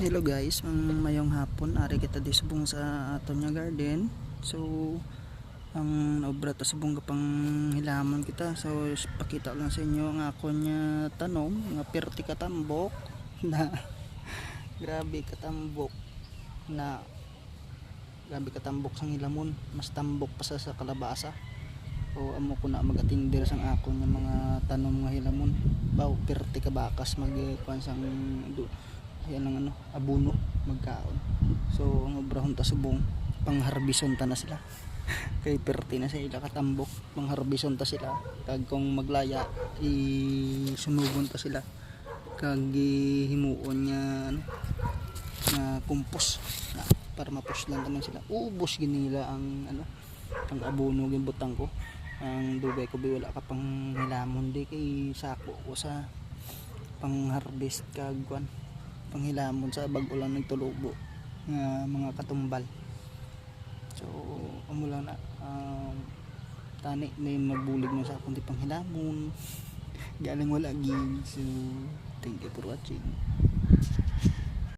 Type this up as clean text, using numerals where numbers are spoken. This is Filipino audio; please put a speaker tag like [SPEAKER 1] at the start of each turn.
[SPEAKER 1] Hello guys, mayong hapon ari kita di subong sa aton nga garden. So ang obra ta subong kapang hilamon kita. So pakita lang sa inyo ang ako nya tanom nga perti katambok na grabe katambok na grabe katambok sang hilamon, mas tambok pa sa kalabasa. O amo ko na magatindir sang ako nga mga tanom nga hilamon. Baw perti ka bakas magkuan sang ayan ang abono magkaon. So ang obrahon ta subong pangharbison ta na sila kay perti na sa ila katambok, pangharbison ta sila kag kung maglaya isunugon ta sila kag himuon nga nga kompos na, para mapuslan taman sila. Ubos ginila ang ang abono gimbutang ko. Ang dugay ko wala ka pang hilamon di kay sako ko sa pangharvest kag kuan panghilamon sa bag-o lang nagtulubo nga mga katumbal. So amo lang na tani may magbulig na sa akong di panghilamon galing wala gid. So thank you for watching.